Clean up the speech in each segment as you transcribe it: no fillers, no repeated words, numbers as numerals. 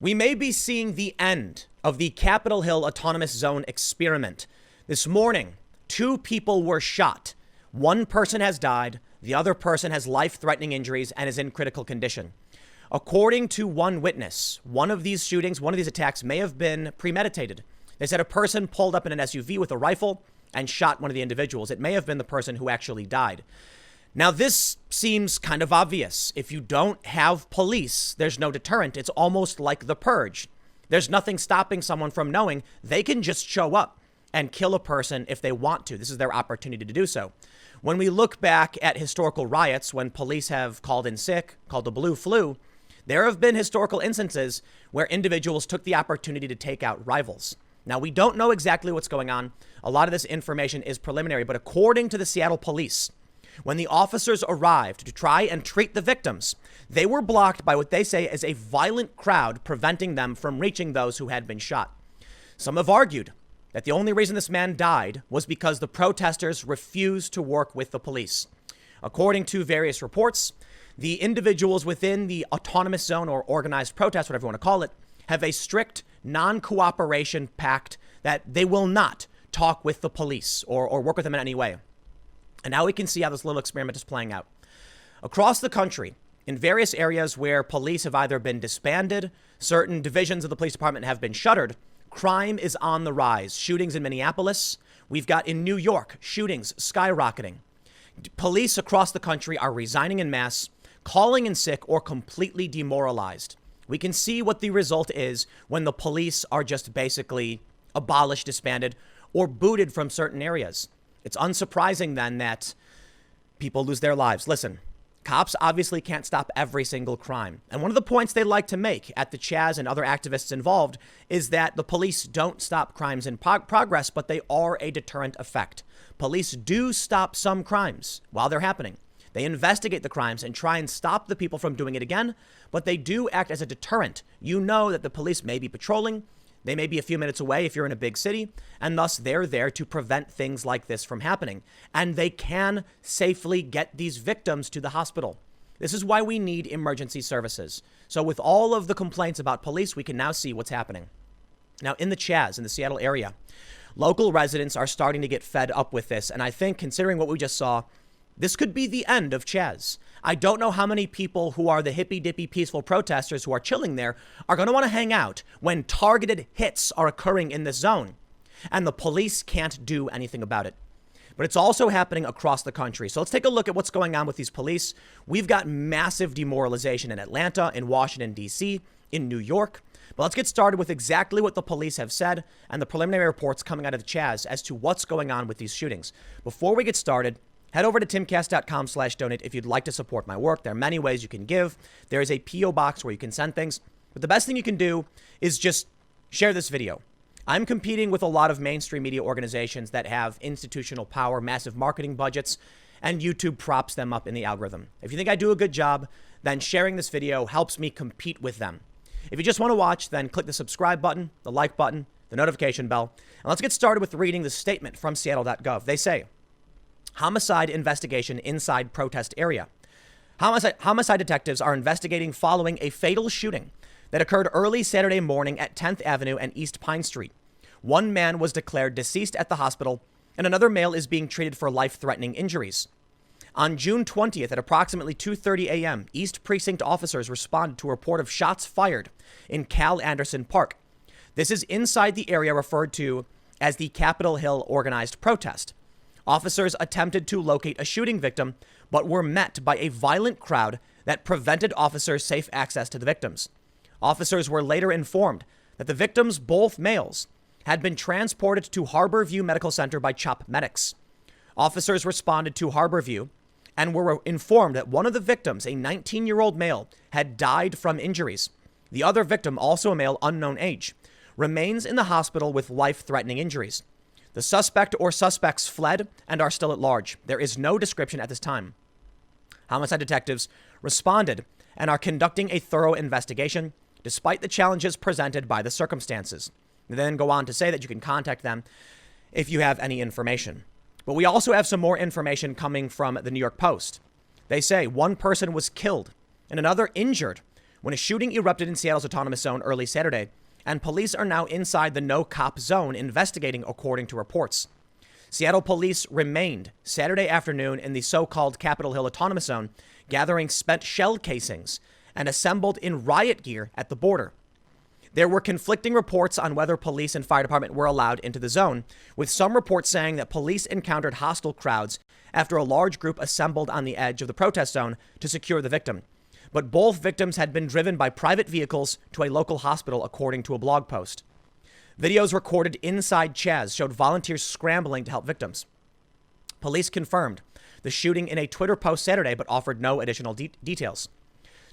We may be seeing the end of the Capitol Hill Autonomous Zone experiment. This morning, 2 people were shot. 1 person has died. The other person has life-threatening injuries and is in critical condition. According to one witness, one of these shootings, one of these attacks may have been premeditated. They said a person pulled up in an SUV with a rifle and shot one of the individuals. It may have been the person who actually died. Now, this seems kind of obvious. If you don't have police, there's no deterrent. It's almost like the purge. There's nothing stopping someone from knowing they can just show up and kill a person if they want to. This is their opportunity to do so. When we look back at historical riots, when police have called in sick, called the blue flu, there have been historical instances where individuals took the opportunity to take out rivals. Now, we don't know exactly what's going on. A lot of this information is preliminary, but according to the Seattle police, when the officers arrived to try and treat the victims, they were blocked by what they say is a violent crowd, preventing them from reaching those who had been shot. Some have argued that the only reason this man died was because the protesters refused to work with the police. According to various reports, the individuals within the autonomous zone or organized protest, whatever you want to call it, have a strict non-cooperation pact that they will not talk with the police or work with them in any way. And now we can see how this little experiment is playing out. Across the country, in various areas where police have either been disbanded, certain divisions of the police department have been shuttered, crime is on the rise. Shootings in Minneapolis. We've got in New York, shootings skyrocketing. Police across the country are resigning en masse, calling in sick, or completely demoralized. We can see what the result is when the police are just basically abolished, disbanded, or booted from certain areas. It's unsurprising then that people lose their lives. Listen, cops obviously can't stop every single crime. And one of the points they like to make at the CHAZ and other activists involved is that the police don't stop crimes in progress, but they are a deterrent effect. Police do stop some crimes while they're happening. They investigate the crimes and try and stop the people from doing it again, but they do act as a deterrent. You know that the police may be patrolling. They may be a few minutes away if you're in a big city, and thus they're there to prevent things like this from happening. And they can safely get these victims to the hospital. This is why we need emergency services. So with all of the complaints about police, we can now see what's happening. Now, in the CHAZ, in the Seattle area, local residents are starting to get fed up with this. And I think, considering what we just saw, this could be the end of CHAZ. I don't know how many people who are the hippy-dippy peaceful protesters who are chilling there are going to want to hang out when targeted hits are occurring in this zone and the police can't do anything about it. But it's also happening across the country. So let's take a look at what's going on with these police. We've got massive demoralization in Atlanta, in Washington, D.C., in New York. But let's get started with exactly what the police have said and the preliminary reports coming out of the CHAZ as to what's going on with these shootings. Before we get started, head over to timcast.com/donate if you'd like to support my work. There are many ways you can give. There is a P.O. box where you can send things. But the best thing you can do is just share this video. I'm competing with a lot of mainstream media organizations that have institutional power, massive marketing budgets, and YouTube props them up in the algorithm. If you think I do a good job, then sharing this video helps me compete with them. If you just want to watch, then click the subscribe button, the like button, the notification bell. And let's get started with reading the statement from Seattle.gov. They say, homicide investigation inside protest area. Homicide detectives are investigating following a fatal shooting that occurred early Saturday morning at 10th Avenue and East Pine Street. 1 man was declared deceased at the hospital, and another male is being treated for life-threatening injuries. On June 20th at approximately 2:30 a.m., East Precinct officers responded to a report of shots fired in Cal Anderson Park. This is inside the area referred to as the Capitol Hill organized protest. Officers attempted to locate a shooting victim, but were met by a violent crowd that prevented officers safe access to the victims. Officers were later informed that the victims, both males, had been transported to Harborview Medical Center by CHOP medics. Officers responded to Harborview and were informed that one of the victims, a 19-year-old male, had died from injuries. The other victim, also a male, unknown age, remains in the hospital with life-threatening injuries. The suspect or suspects fled and are still at large. There is no description at this time. Homicide detectives responded and are conducting a thorough investigation despite the challenges presented by the circumstances. They then go on to say that you can contact them if you have any information. But we also have some more information coming from the New York Post. They say 1 person was killed and another injured when a shooting erupted in Seattle's autonomous zone early Saturday, and police are now inside the no-cop zone investigating, according to reports. Seattle police remained Saturday afternoon in the so-called Capitol Hill Autonomous Zone, gathering spent shell casings and assembled in riot gear at the border. There were conflicting reports on whether police and fire department were allowed into the zone, with some reports saying that police encountered hostile crowds after a large group assembled on the edge of the protest zone to secure the victim. But both victims had been driven by private vehicles to a local hospital, according to a blog post. Videos recorded inside CHAZ showed volunteers scrambling to help victims. Police confirmed the shooting in a Twitter post Saturday, but offered no additional details.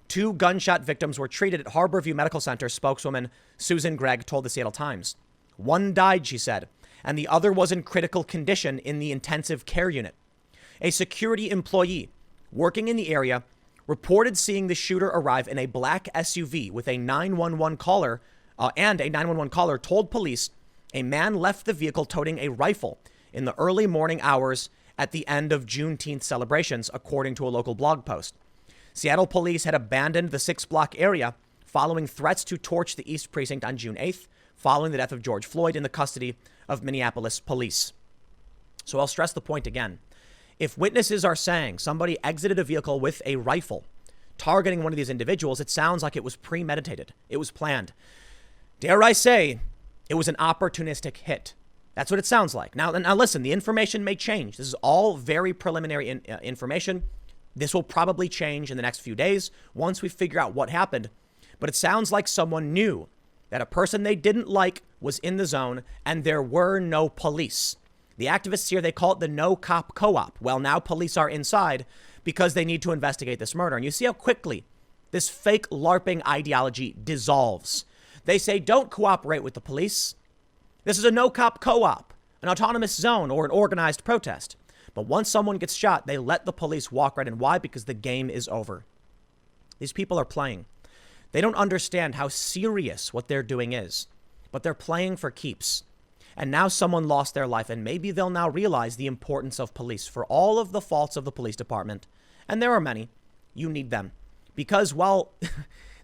2 gunshot victims were treated at Harborview Medical Center, spokeswoman Susan Gregg told the Seattle Times. 1 died, she said, and the other was in critical condition in the intensive care unit. A security employee working in the area reported seeing the shooter arrive in a black SUV with a 911 caller, and a 911 caller told police a man left the vehicle toting a rifle in the early morning hours at the end of Juneteenth celebrations, according to a local blog post. Seattle police had abandoned the 6-block area following threats to torch the East Precinct on June 8th, following the death of George Floyd in the custody of Minneapolis police. So I'll stress the point again. If witnesses are saying somebody exited a vehicle with a rifle, targeting one of these individuals, it sounds like it was premeditated. It was planned. Dare I say, it was an opportunistic hit. That's what it sounds like. Now listen, the information may change. This is all very preliminary information. This will probably change in the next few days once we figure out what happened. But it sounds like someone knew that a person they didn't like was in the zone and there were no police. The activists here, they call it the no-cop co-op. Well, now police are inside because they need to investigate this murder. And you see how quickly this fake LARPing ideology dissolves. They say, don't cooperate with the police. This is a no-cop co-op, an autonomous zone, or an organized protest. But once someone gets shot, they let the police walk right in. Why? Because the game is over. These people are playing. They don't understand how serious what they're doing is, but they're playing for keeps. And now someone lost their life, and maybe they'll now realize the importance of police. For all of the faults of the police department, and there are many, you need them. Because while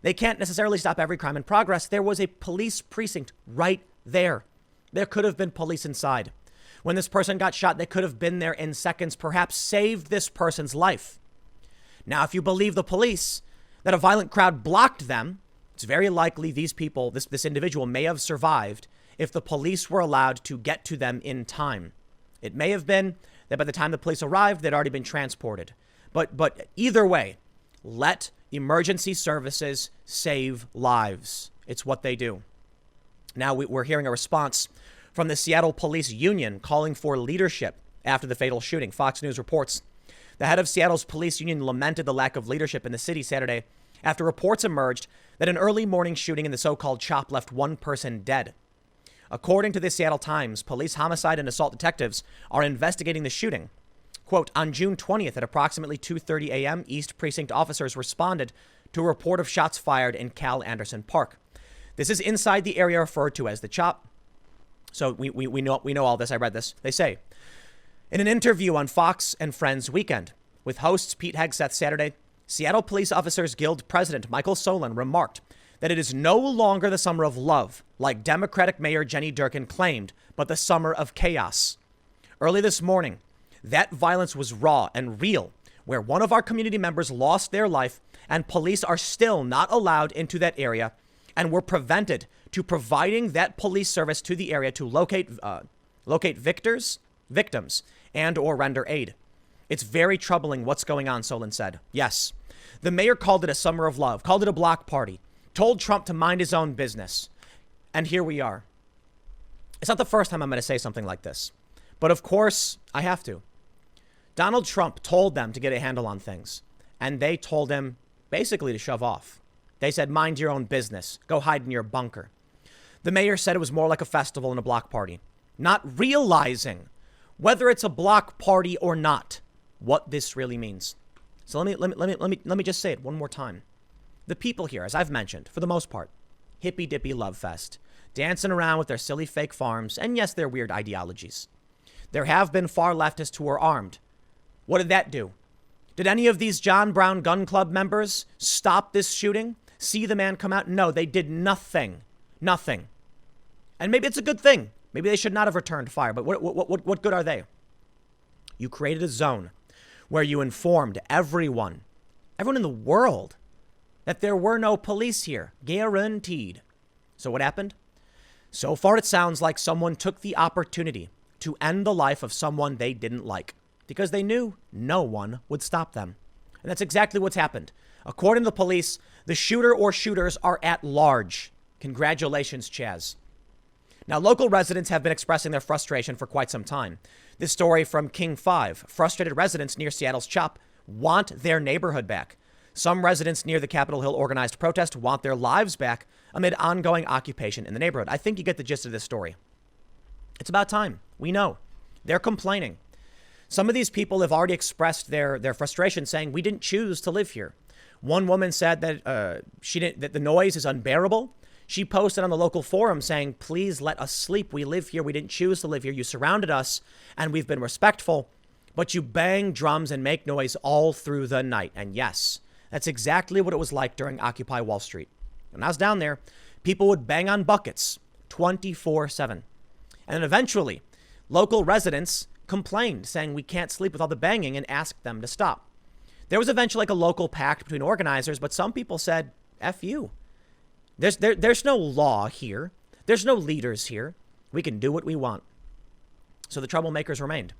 they can't necessarily stop every crime in progress, there was a police precinct right there. There could have been police inside. When this person got shot, they could have been there in seconds, perhaps saved this person's life. Now, if you believe the police that a violent crowd blocked them, it's very likely these people, this individual may have survived if the police were allowed to get to them in time. It may have been that by the time the police arrived, they'd already been transported. But either way, let emergency services save lives. It's what they do. Now we're hearing a response from the Seattle Police Union calling for leadership after the fatal shooting. Fox News reports the head of Seattle's police union lamented the lack of leadership in the city Saturday after reports emerged that an early morning shooting in the so-called CHOP left 1 person dead. According to the Seattle Times, police homicide and assault detectives are investigating the shooting. Quote, on June 20th at approximately 2:30 a.m., East Precinct officers responded to a report of shots fired in Cal Anderson Park. This is inside the area referred to as the CHOP. So we know all this. I read this. They say, in an interview on Fox and Friends Weekend with hosts Pete Hegseth Saturday, Seattle Police Officers Guild President Michael Solon remarked that it is no longer the summer of love, like Democratic Mayor Jenny Durkin claimed, but the summer of chaos. Early this morning, that violence was raw and real, where one of our community members lost their life and police are still not allowed into that area and were prevented to providing that police service to the area to locate victims and or render aid. It's very troubling what's going on, Solon said. Yes, the mayor called it a summer of love, called it a block party, told Trump to mind his own business. And here we are. It's not the first time I'm going to say something like this, but of course I have to. Donald Trump told them to get a handle on things, and they told him basically to shove off. They said, mind your own business. Go hide in your bunker. The mayor said it was more like a festival and a block party, not realizing whether it's a block party or not, what this really means. So let me just say it one more time. The people here, as I've mentioned, for the most part, hippy-dippy love fest, dancing around with their silly fake farms, and yes, their weird ideologies. There have been far leftists who are armed. What did that do? Did any of these John Brown Gun Club members stop this shooting? see the man come out? No, they did nothing. Nothing. And maybe it's a good thing. Maybe they should not have returned fire, but what good are they? You created a zone where you informed everyone in the world that there were no police here. Guaranteed. So what happened? So far, it sounds like someone took the opportunity to end the life of someone they didn't like because they knew no one would stop them. And that's exactly what's happened. According to the police, the shooter or shooters are at large. Congratulations, CHAZ. Now, local residents have been expressing their frustration for quite some time. This story from King 5. Frustrated residents near Seattle's CHOP want their neighborhood back. Some residents near the Capitol Hill organized protest want their lives back amid ongoing occupation in the neighborhood. I think you get the gist of this story. It's about time. We know. They're complaining. Some of these people have already expressed their frustration, saying, we didn't choose to live here. One woman said that that the noise is unbearable. She posted on the local forum saying, please let us sleep. We live here. We didn't choose to live here. You surrounded us and we've been respectful, but you bang drums and make noise all through the night. And yes, that's exactly what it was like during Occupy Wall Street. When I was down there, people would bang on buckets 24/7. And then eventually, local residents complained, saying we can't sleep with all the banging, and asked them to stop. There was eventually like a local pact between organizers, but some people said, F you. There's no law here. There's no leaders here. We can do what we want. So the troublemakers remained.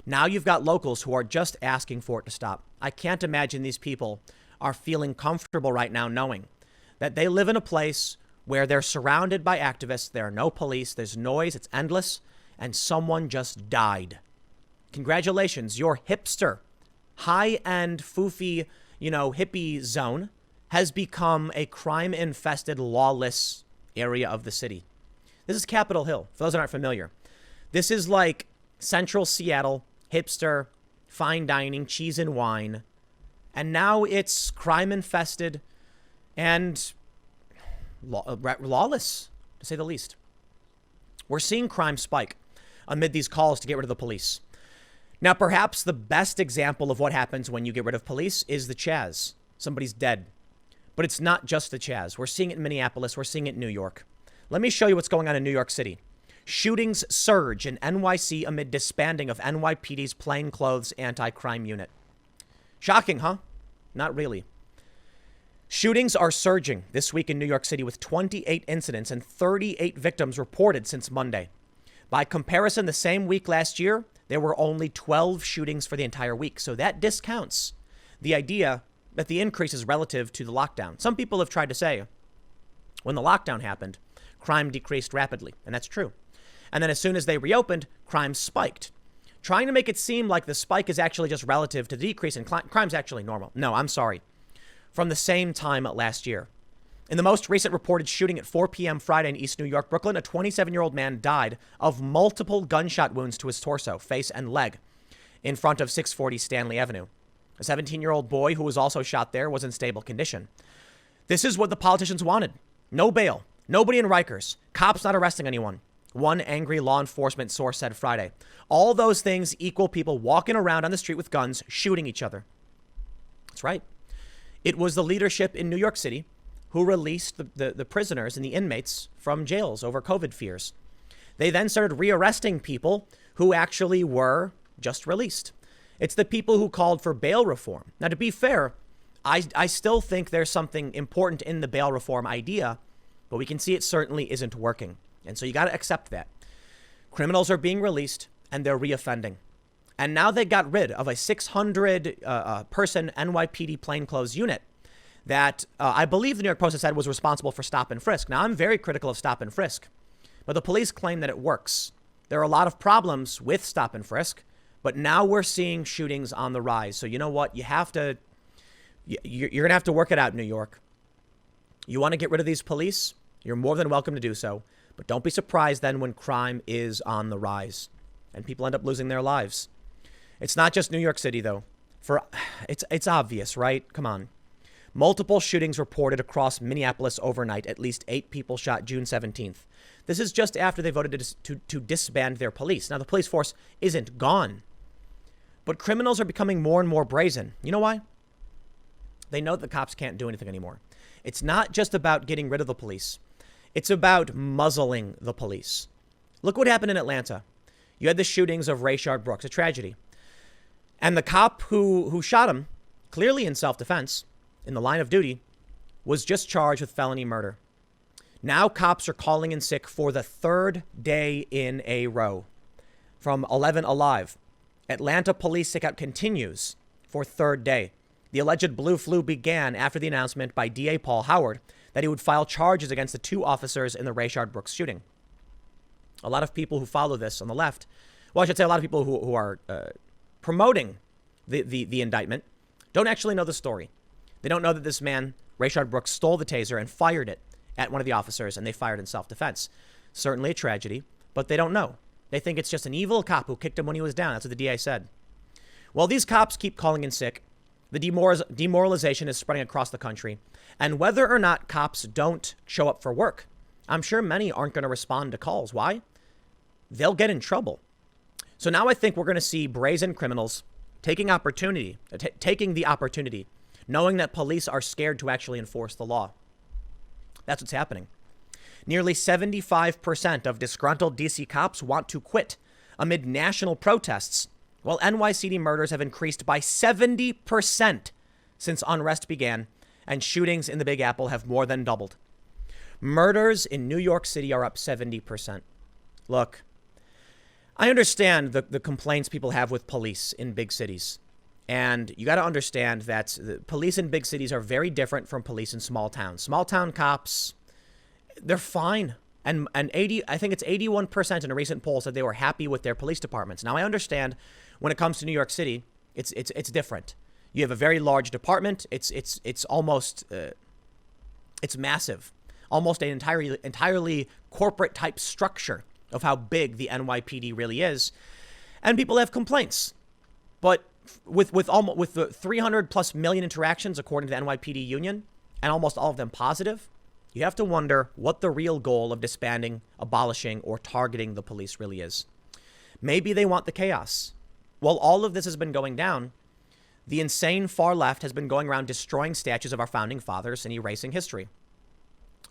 Now you've got locals who are just asking for it to stop. I can't imagine these people are feeling comfortable right now knowing that they live in a place where they're surrounded by activists. There are no police. There's noise. It's endless. And someone just died. Congratulations. Your hipster, high-end, foofy, hippie zone has become a crime-infested, lawless area of the city. This is Capitol Hill, for those that aren't familiar. This is like central Seattle, hipster, fine dining, cheese and wine. And now it's crime-infested and lawless, to say the least. We're seeing crime spike amid these calls to get rid of the police. Now, perhaps the best example of what happens when you get rid of police is the CHAZ. Somebody's dead. But it's not just the CHAZ. We're seeing it in Minneapolis. We're seeing it in New York. Let me show you what's going on in New York City. Shootings surge in NYC amid disbanding of NYPD's plainclothes anti-crime unit. Shocking, huh? Not really. Shootings are surging this week in New York City with 28 incidents and 38 victims reported since Monday. By comparison, the same week last year, there were only 12 shootings for the entire week. So that discounts the idea that the increase is relative to the lockdown. Some people have tried to say when the lockdown happened, crime decreased rapidly. And that's true. And then as soon as they reopened, crime spiked. Trying to make it seem like the spike is actually just relative to the decrease and crime's actually normal. No, I'm sorry. From the same time last year. In the most recent reported shooting at 4 p.m. Friday in East New York, Brooklyn, a 27-year-old man died of multiple gunshot wounds to his torso, face, and leg in front of 640 Stanley Avenue. A 17-year-old boy who was also shot there was in stable condition. This is what the politicians wanted. No bail. Nobody in Rikers. Cops not arresting anyone. One angry law enforcement source said Friday. All those things equal people walking around on the street with guns, shooting each other. That's right. It was the leadership in New York City who released the prisoners and the inmates from jails over COVID fears. They then started rearresting people who actually were just released. It's the people who called for bail reform. Now, to be fair, I still think there's something important in the bail reform idea, but we can see it certainly isn't working. And so you got to accept that. Criminals are being released and they're reoffending. And now they got rid of a 600 person NYPD plainclothes unit that I believe the New York Post has said was responsible for stop and frisk. Now, I'm very critical of stop and frisk, but the police claim that it works. There are a lot of problems with stop and frisk, but now we're seeing shootings on the rise. So you know what? You're going to have to work it out, New York. You want to get rid of these police? You're more than welcome to do so. But don't be surprised then when crime is on the rise and people end up losing their lives. It's not just New York City, though. It's obvious, right? Come on. Multiple shootings reported across Minneapolis overnight. At least 8 people shot June 17th. This is just after they voted to disband their police. Now, the police force isn't gone, but criminals are becoming more and more brazen. You know why? They know that the cops can't do anything anymore. It's not just about getting rid of the police. It's about muzzling the police. Look what happened in Atlanta. You had the shootings of Rayshard Brooks, a tragedy. And the cop who shot him, clearly in self-defense, in the line of duty, was just charged with felony murder. Now cops are calling in sick for the third day in a row. From 11 alive. Atlanta police sickout continues for third day. The alleged blue flu began after the announcement by DA Paul Howard that he would file charges against the two officers in the Rayshard Brooks shooting. A lot of people who follow this on the left, well, I should say a lot of people who are promoting the indictment, don't actually know the story. They don't know that this man, Rayshard Brooks, stole the taser and fired it at one of the officers, and they fired in self-defense. Certainly a tragedy, but they don't know. They think it's just an evil cop who kicked him when he was down. That's what the DA said. Well, these cops keep calling in sick. The demoralization is spreading across the country. And whether or not cops don't show up for work, I'm sure many aren't going to respond to calls. Why? They'll get in trouble. So now I think we're going to see brazen criminals taking the opportunity, knowing that police are scared to actually enforce the law. That's what's happening. Nearly 75% of disgruntled DC cops want to quit amid national protests, while NYCD murders have increased by 70% since unrest began, and shootings in the Big Apple have more than doubled. Murders in New York City are up 70%. Look, I understand the complaints people have with police in big cities. And you got to understand that the police in big cities are very different from police in small towns. Small town cops, they're fine. And I think it's 81% in a recent poll said they were happy with their police departments. Now, I understand when it comes to New York City, it's different. You have a very large department. It's almost it's massive, almost an entirely corporate type structure of how big the NYPD really is, and people have complaints. But with the 300 plus million interactions according to the NYPD union, and almost all of them positive, you have to wonder what the real goal of disbanding, abolishing, or targeting the police really is. Maybe they want the chaos. While all of this has been going down, the insane far left has been going around destroying statues of our founding fathers and erasing history.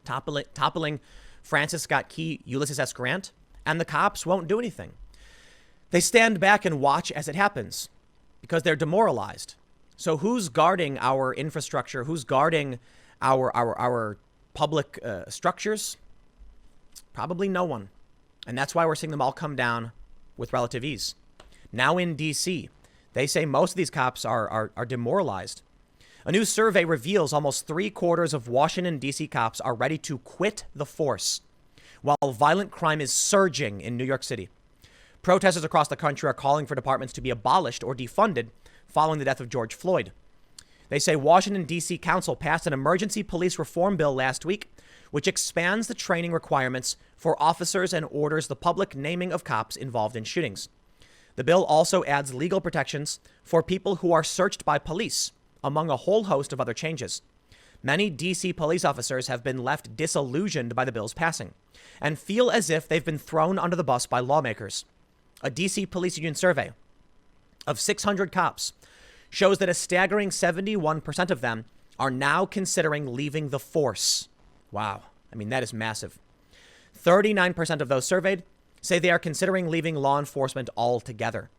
Toppling Francis Scott Key, Ulysses S. Grant, and the cops won't do anything. They stand back and watch as it happens because they're demoralized. So who's guarding our infrastructure? Who's guarding our public structures? Probably no one. And that's why we're seeing them all come down with relative ease. Now in D.C., they say most of these cops are demoralized. A new survey reveals almost 3/4 of Washington, D.C. cops are ready to quit the force, while violent crime is surging in New York City. Protesters across the country are calling for departments to be abolished or defunded following the death of George Floyd. They say Washington, D.C. Council passed an emergency police reform bill last week, which expands the training requirements for officers and orders the public naming of cops involved in shootings. The bill also adds legal protections for people who are searched by police, among a whole host of other changes. Many D.C. police officers have been left disillusioned by the bill's passing and feel as if they've been thrown under the bus by lawmakers. A D.C. police union survey of 600 cops shows that a staggering 71% of them are now considering leaving the force. Wow. I mean, that is massive. 39% of those surveyed say they are considering leaving law enforcement altogether.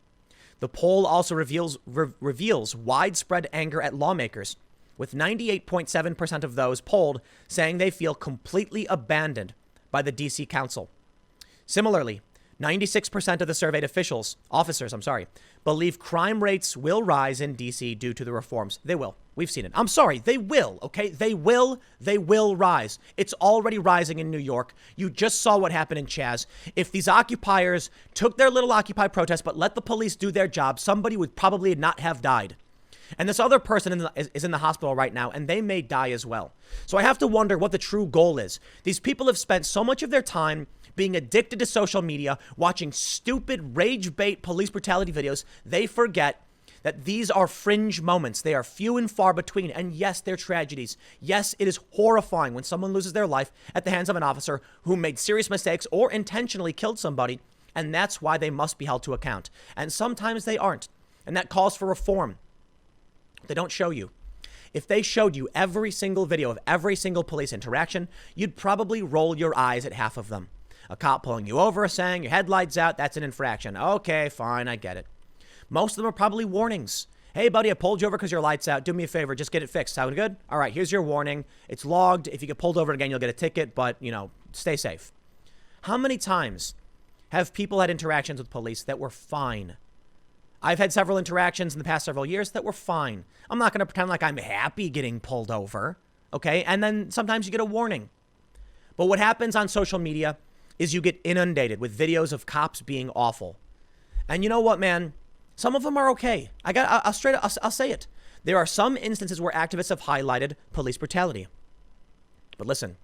The poll also reveals widespread anger at lawmakers, with 98.7% of those polled saying they feel completely abandoned by the D.C. Council. Similarly, 96% of the surveyed officers, believe crime rates will rise in D.C. due to the reforms. They will. We've seen it. I'm sorry. They will. Okay. They will rise. It's already rising in New York. You just saw what happened in CHAZ. If these occupiers took their little Occupy protest, but let the police do their job, somebody would probably not have died. And this other person is in the hospital right now, and they may die as well. So I have to wonder what the true goal is. These people have spent so much of their time being addicted to social media, watching stupid rage bait police brutality videos, they forget that these are fringe moments. They are few and far between. And yes, they're tragedies. Yes, it is horrifying when someone loses their life at the hands of an officer who made serious mistakes or intentionally killed somebody. And that's why they must be held to account. And sometimes they aren't. And that calls for reform. They don't show you. If they showed you every single video of every single police interaction, you'd probably roll your eyes at half of them. A cop pulling you over saying your headlights out, that's an infraction. Okay, fine, I get it. Most of them are probably warnings. Hey, buddy, I pulled you over because your light's out. Do me a favor, just get it fixed. Sound good? All right, here's your warning. It's logged. If you get pulled over again, you'll get a ticket, but, stay safe. How many times have people had interactions with police that were fine? I've had several interactions in the past several years that were fine. I'm not going to pretend like I'm happy getting pulled over, okay? And then sometimes you get a warning. But what happens on social media is you get inundated with videos of cops being awful. And you know what, man? Some of them are okay. I'll say it. There are some instances where activists have highlighted police brutality. But listen,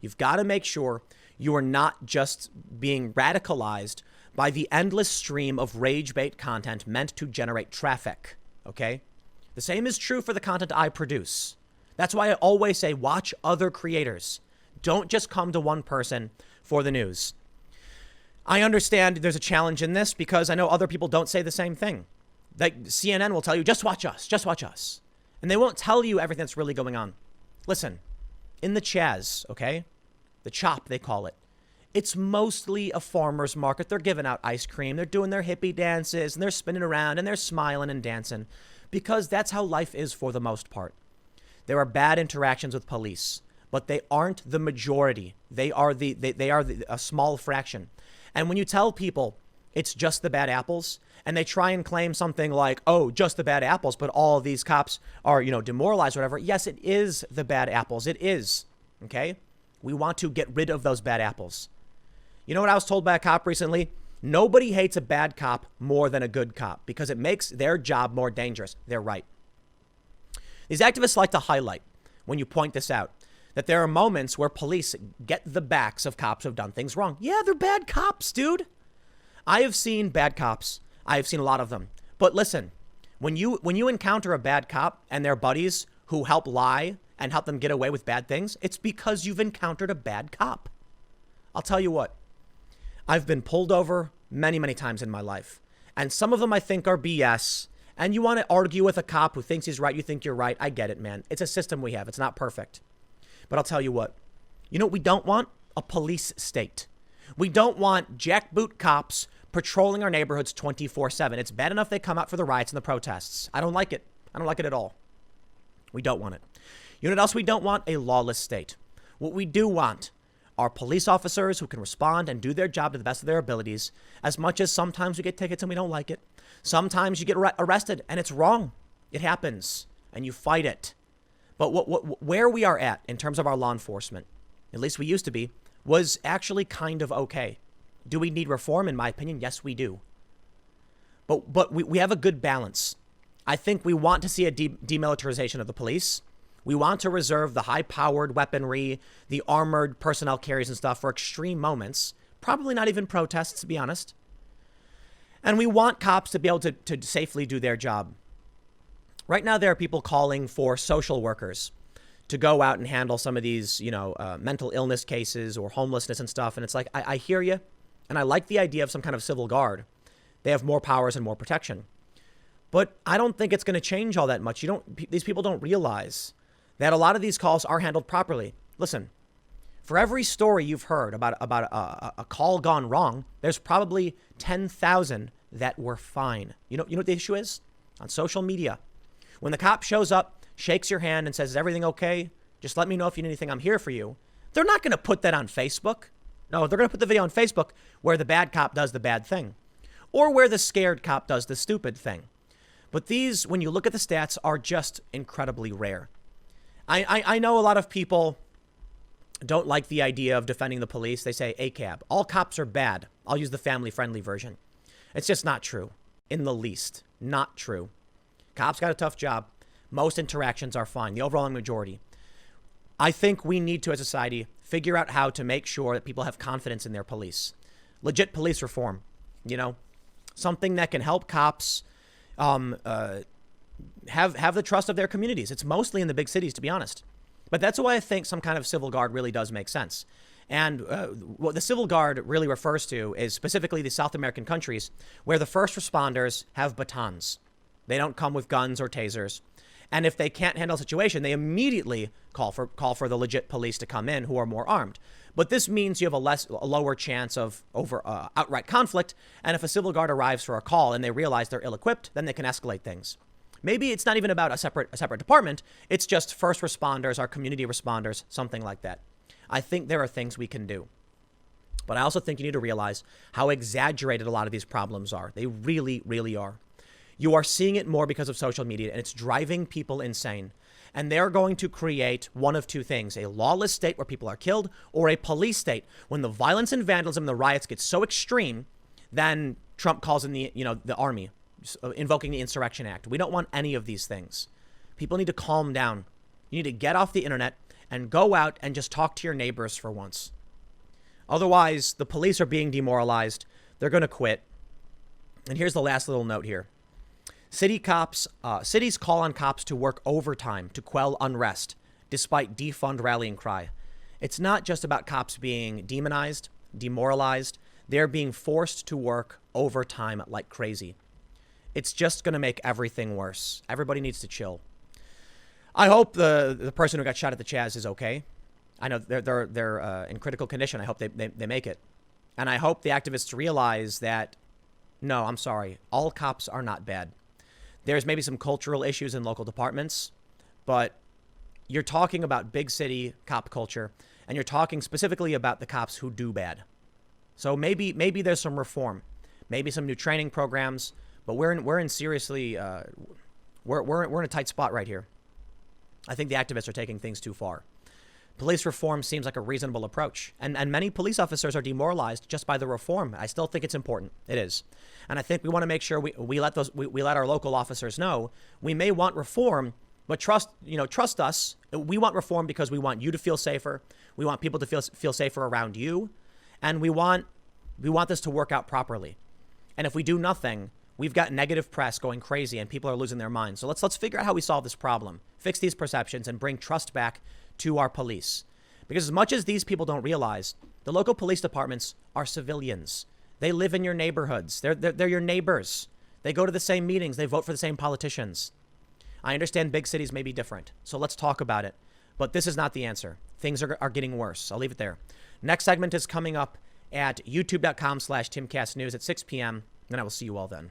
you've got to make sure you are not just being radicalized by the endless stream of rage bait content meant to generate traffic, okay? The same is true for the content I produce. That's why I always say watch other creators. Don't just come to one person for the news. I understand there's a challenge in this because I know other people don't say the same thing. Like CNN will tell you, just watch us, just watch us. And they won't tell you everything that's really going on. Listen, in the CHAZ, okay? The CHOP, they call it. It's mostly a farmer's market. They're giving out ice cream. They're doing their hippie dances and they're spinning around and they're smiling and dancing because that's how life is for the most part. There are bad interactions with police, but they aren't the majority. They are a small fraction. And when you tell people it's just the bad apples and they try and claim something like, oh, just the bad apples, but all of these cops are, demoralized or whatever. Yes, it is the bad apples. It is. Okay. We want to get rid of those bad apples. You know what I was told by a cop recently? Nobody hates a bad cop more than a good cop because it makes their job more dangerous. They're right. These activists like to highlight, when you point this out, that there are moments where police get the backs of cops who have done things wrong. Yeah, they're bad cops, dude. I have seen bad cops. I have seen a lot of them. But listen, when you encounter a bad cop and their buddies who help lie and help them get away with bad things, it's because you've encountered a bad cop. I'll tell you what. I've been pulled over many, many times in my life. And some of them I think are BS. And you want to argue with a cop who thinks he's right. You think you're right. I get it, man. It's a system we have. It's not perfect. But I'll tell you what. You know what we don't want? A police state. We don't want jackboot cops patrolling our neighborhoods 24/7. It's bad enough they come out for the riots and the protests. I don't like it. I don't like it at all. We don't want it. You know what else we don't want? A lawless state. What we do want are police officers who can respond and do their job to the best of their abilities, as much as sometimes we get tickets and we don't like it. Sometimes you get arrested and it's wrong. It happens and you fight it. But where we are at in terms of our law enforcement, at least we used to be, was actually kind of okay. Do we need reform? In my opinion, yes, we do. But we have a good balance. I think we want to see a demilitarization of the police. We want to reserve the high-powered weaponry, the armored personnel carriers and stuff for extreme moments. Probably not even protests, to be honest. And we want cops to be able to safely do their job. Right now, there are people calling for social workers to go out and handle some of these, mental illness cases or homelessness and stuff. And it's like, I hear you. And I like the idea of some kind of civil guard. They have more powers and more protection. But I don't think it's going to change all that much. These people don't realize that a lot of these calls are handled properly. Listen, for every story you've heard about a call gone wrong, there's probably 10,000 that were fine. You know what the issue is? On social media. When the cop shows up, shakes your hand and says, is everything okay? Just let me know if you need anything. I'm here for you. They're not going to put that on Facebook. No, they're going to put the video on Facebook where the bad cop does the bad thing or where the scared cop does the stupid thing. But these, when you look at the stats, are just incredibly rare. I know a lot of people don't like the idea of defending the police. They say ACAB. All cops are bad. I'll use the family-friendly version. It's just not true. In the least. Not true. Cops got a tough job. Most interactions are fine. The overwhelming majority. I think we need to, as a society, figure out how to make sure that people have confidence in their police. Legit police reform. Something that can help cops have the trust of their communities. It's mostly in the big cities, to be honest. But that's why I think some kind of civil guard really does make sense. And what the civil guard really refers to is specifically the South American countries where the first responders have batons. They don't come with guns or tasers. And if they can't handle a situation, they immediately call for the legit police to come in who are more armed. But this means you have a lower chance of outright conflict. And if a civil guard arrives for a call and they realize they're ill-equipped, then they can escalate things. Maybe it's not even about a separate department. It's just first responders, our community responders, something like that. I think there are things we can do. But I also think you need to realize how exaggerated a lot of these problems are. They really, really are. You are seeing it more because of social media, and it's driving people insane. And they're going to create one of two things: a lawless state where people are killed, or a police state when the violence and vandalism and the riots get so extreme, then Trump calls in the army, invoking the Insurrection Act. We don't want any of these things. People need to calm down. You need to get off the internet and go out and just talk to your neighbors for once. Otherwise, the police are being demoralized. They're going to quit. And here's the last little note here. Cities call on cops to work overtime to quell unrest, despite defund rallying cry. It's not just about cops being demonized, demoralized. They're being forced to work overtime like crazy. It's just going to make everything worse. Everybody needs to chill. I hope the person who got shot at the CHAZ is okay. I know they're in critical condition. I hope they make it. And I hope the activists realize that, no, I'm sorry, all cops are not bad. There's maybe some cultural issues in local departments, but you're talking about big city cop culture, and you're talking specifically about the cops who do bad. So maybe there's some reform, maybe some new training programs, but we're in a tight spot right here. I think the activists are taking things too far. Police reform seems like a reasonable approach, and many police officers are demoralized just by the reform. I still think it's important. It is. And I think we want to make sure we let our local officers know we may want reform, but trust us. We want reform because we want you to feel safer. We want people to feel safer around you, and we want this to work out properly. And if we do nothing, we've got negative press going crazy and people are losing their minds. So let's figure out how we solve this problem, fix these perceptions, and bring trust back to our police. Because as much as these people don't realize, the local police departments are civilians. They live in your neighborhoods. They're your neighbors. They go to the same meetings. They vote for the same politicians. I understand big cities may be different, so let's talk about it. But this is not the answer. Things are getting worse. I'll leave it there. Next segment is coming up at youtube.com/TimCastNews at 6 p.m. And I will see you all then.